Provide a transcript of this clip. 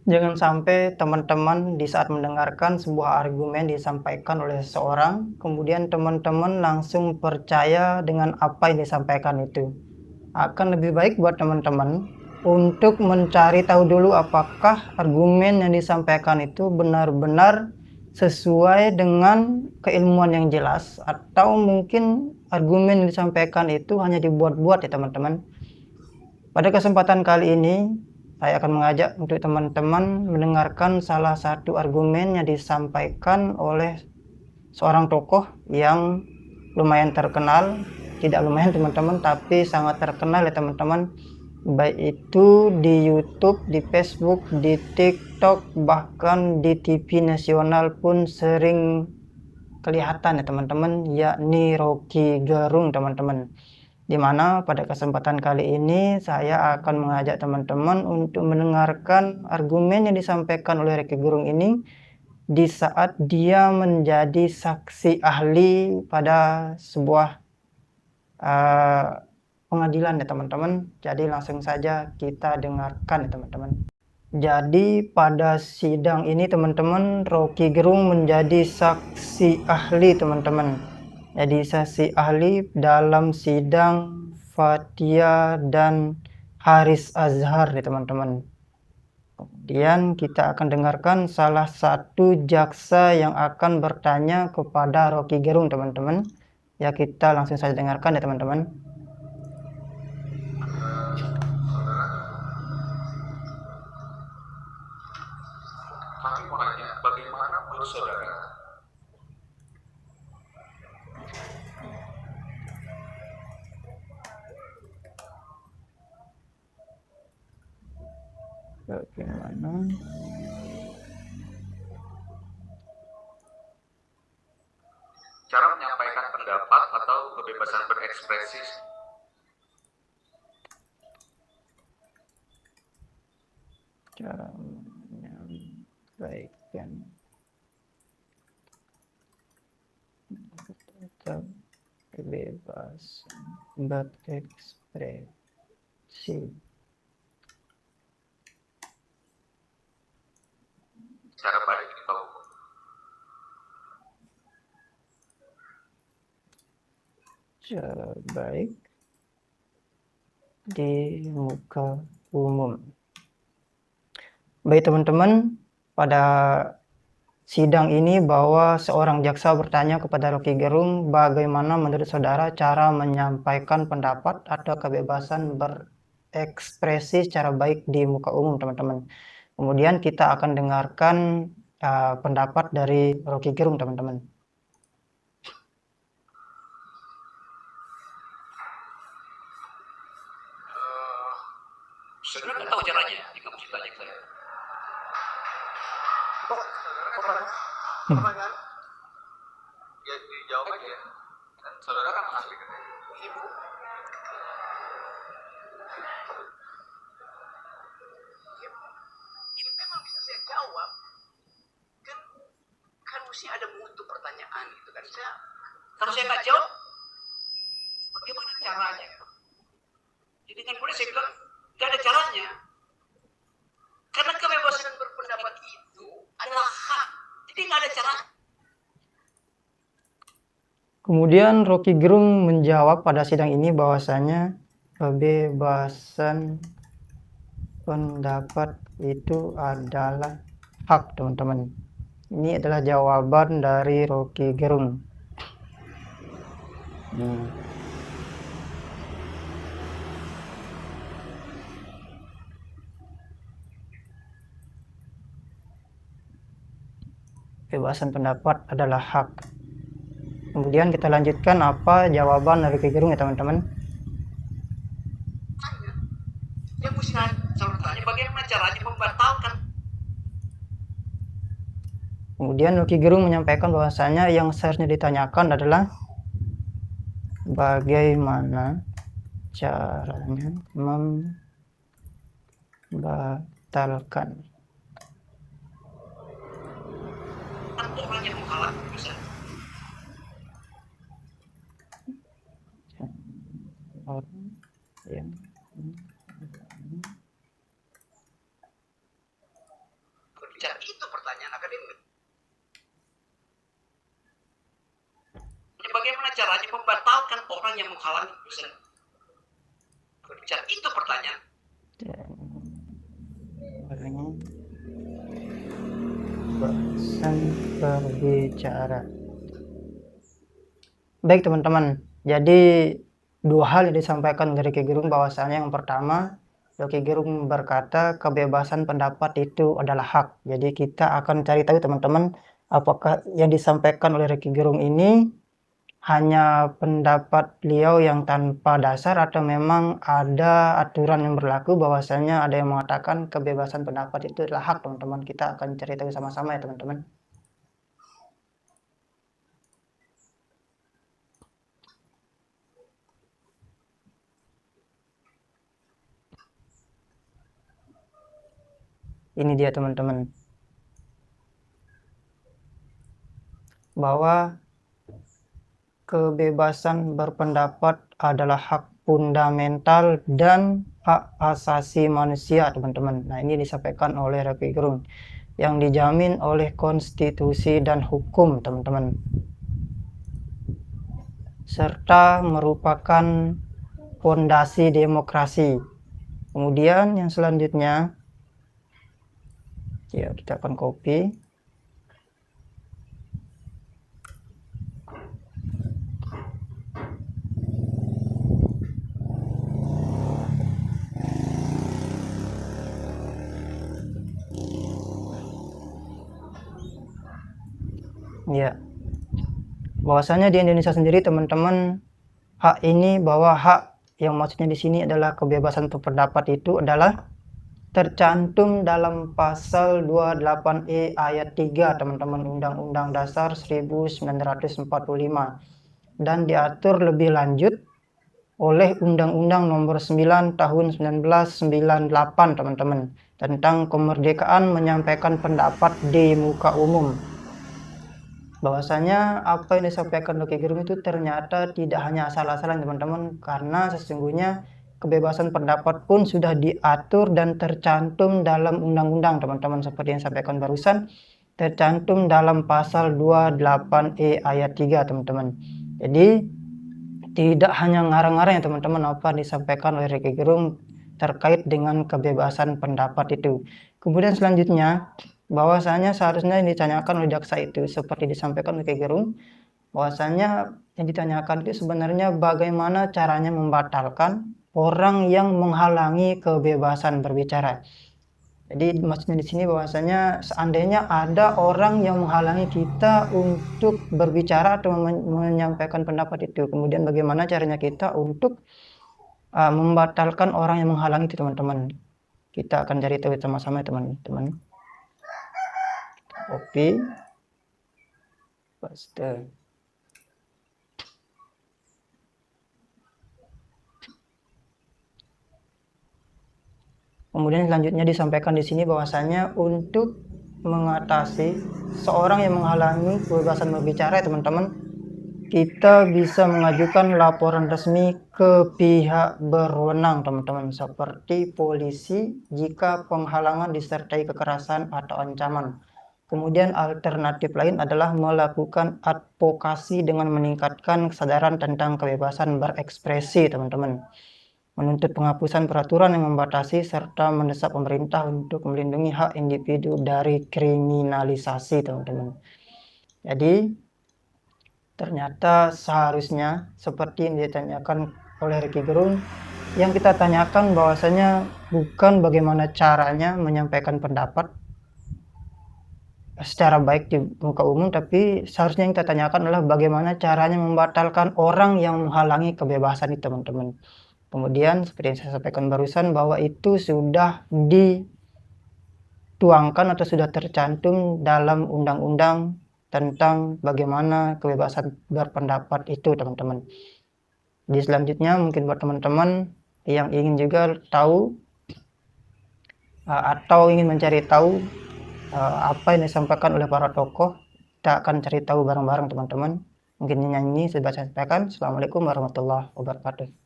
Jangan sampai teman-teman di saat mendengarkan sebuah argumen disampaikan oleh seseorang, kemudian teman-teman langsung percaya dengan apa yang disampaikan itu. Akan lebih baik buat teman-teman untuk mencari tahu dulu apakah argumen yang disampaikan itu benar-benar sesuai dengan keilmuan yang jelas, atau mungkin argumen yang disampaikan itu hanya dibuat-buat ya teman-teman. Pada kesempatan kali ini, saya akan mengajak untuk teman-teman mendengarkan salah satu argumen yang disampaikan oleh seorang tokoh yang lumayan terkenal. Tidak lumayan teman-teman, tapi sangat terkenal ya teman-teman. Baik itu di YouTube, di Facebook, di TikTok, bahkan di TV nasional pun sering kelihatan ya teman-teman, yakni Rocky Gerung teman-teman. Dimana pada kesempatan kali ini saya akan mengajak teman-teman untuk mendengarkan argumen yang disampaikan oleh Rocky Gerung ini di saat dia menjadi saksi ahli pada sebuah pengadilan ya teman-teman. Jadi langsung saja kita dengarkan ya teman-teman. Jadi pada sidang ini teman-teman, Rocky Gerung menjadi saksi ahli teman-teman. Jadi saksi ahli dalam sidang Fathia dan Haris Azhar ya teman-teman. Kemudian kita akan dengarkan salah satu jaksa yang akan bertanya kepada Rocky Gerung teman-teman. Ya, kita langsung saja dengarkan ya teman-teman. Kami mau nanya, bagaimana menurut saudara Bagaimana cara menyampaikan pendapat atau kebebasan berekspresi cara menyampaikan atau kebebasan berekspresi secara baik di Papua? secara baik di muka umum. Baik teman-teman, pada sidang ini bahwa seorang jaksa bertanya kepada Rocky Gerung, bagaimana menurut saudara cara menyampaikan pendapat atau kebebasan berekspresi secara baik di muka umum teman-teman. Kemudian kita akan dengarkan pendapat dari Rocky Gerung teman-teman. Saudara nggak tahu caranya, jika mesti tanya ke saya. Pertanyaan? Ya dijawab aja. Saudara kan ahli kan? Ibu. Ini memang bisa saya jawab. Kan mesti ada mutu pertanyaan gitu kan. Kalau saya nggak jawab, bagaimana caranya? Jadi kan boleh saya bilang, nggak ada caranya. Karena kebebasan berpendapat itu adalah hak. Jadi nggak ada cara. Kemudian Rocky Gerung menjawab pada sidang ini bahwasanya kebebasan pendapat itu adalah hak teman-teman. Ini adalah jawaban dari Rocky Gerung. Kebebasan pendapat adalah hak. Kemudian kita lanjutkan apa jawaban dari Rocky Gerung ya teman-teman. Yang mesti saya tanya, bagaimana caranya membatalkan? Kemudian Rocky Gerung menyampaikan bahwasanya yang seharusnya ditanyakan adalah bagaimana caranya membatalkan. Orang yang menghalang bisa. Orang yang membatalkan orang yang menghalangi kebebasan berbicara? Itu pertanyaan. Kebebasan berbicara. Baik teman-teman, jadi dua hal yang disampaikan dari Roky Gerung, bahwasanya yang pertama, Roky Gerung berkata kebebasan pendapat itu adalah hak. Jadi kita akan cari tahu teman-teman, apakah yang disampaikan oleh Roky Gerung ini hanya pendapat beliau yang tanpa dasar, atau memang ada aturan yang berlaku bahwasanya ada yang mengatakan kebebasan pendapat itu adalah hak teman-teman. Kita akan cari tahu sama-sama ya teman-teman. Ini dia teman-teman, bahwa kebebasan berpendapat adalah hak fundamental dan hak asasi manusia teman-teman. Nah, ini disampaikan oleh Roky Gerung yang dijamin oleh konstitusi dan hukum teman-teman, serta merupakan fondasi demokrasi. Kemudian yang selanjutnya, ya kita akan copy. Ya, bahwasanya di Indonesia sendiri teman-teman, hak ini, bahwa hak yang maksudnya di sini adalah kebebasan berpendapat, itu adalah tercantum dalam pasal 28E ayat 3 teman-teman, Undang-Undang Dasar 1945, dan diatur lebih lanjut oleh Undang-Undang Nomor 9 Tahun 1998 teman-teman, tentang kemerdekaan menyampaikan pendapat di muka umum. Bahwasanya apa yang disampaikan Roky Gerung itu ternyata tidak hanya asal-asalan teman-teman, karena sesungguhnya kebebasan pendapat pun sudah diatur dan tercantum dalam undang-undang teman-teman, seperti yang disampaikan barusan, tercantum dalam pasal 28E ayat 3 teman-teman. Jadi tidak hanya ngarang-ngarang ya teman-teman apa yang disampaikan oleh Roky Gerung terkait dengan kebebasan pendapat itu. Kemudian selanjutnya, bahwasanya seharusnya yang ditanyakan oleh jaksa itu seperti disampaikan oleh Roky Gerung, bahwasanya yang ditanyakan itu sebenarnya bagaimana caranya membatalkan orang yang menghalangi kebebasan berbicara. Jadi maksudnya di sini bahwasanya seandainya ada orang yang menghalangi kita untuk berbicara atau menyampaikan pendapat itu, kemudian bagaimana caranya kita untuk membatalkan orang yang menghalangi itu teman-teman. Kita akan cari tahu sama-sama teman-teman. Copy, paste. Kemudian selanjutnya disampaikan di sini bahwasanya untuk mengatasi seorang yang menghalangi kebebasan berbicara teman-teman, kita bisa mengajukan laporan resmi ke pihak berwenang teman-teman, seperti polisi jika penghalangan disertai kekerasan atau ancaman. Kemudian alternatif lain adalah melakukan advokasi dengan meningkatkan kesadaran tentang kebebasan berekspresi teman-teman, menuntut penghapusan peraturan yang membatasi, serta mendesak pemerintah untuk melindungi hak individu dari kriminalisasi teman-teman. Jadi ternyata seharusnya seperti yang ditanyakan oleh Roky Gerung, yang kita tanyakan bahwasanya bukan bagaimana caranya menyampaikan pendapat secara baik di muka umum, tapi seharusnya yang kita tanyakan adalah bagaimana caranya membatalkan orang yang menghalangi kebebasan itu teman-teman. Kemudian seperti yang saya sampaikan barusan, bahwa itu sudah dituangkan atau sudah tercantum dalam undang-undang tentang bagaimana kebebasan berpendapat itu teman-teman. Di selanjutnya mungkin buat teman-teman yang ingin juga tahu atau ingin mencari tahu apa yang disampaikan oleh para tokoh, kita akan cari tahu bareng-bareng teman-teman. Mungkin nyanyi sudah saya sampaikan. Assalamualaikum warahmatullahi wabarakatuh.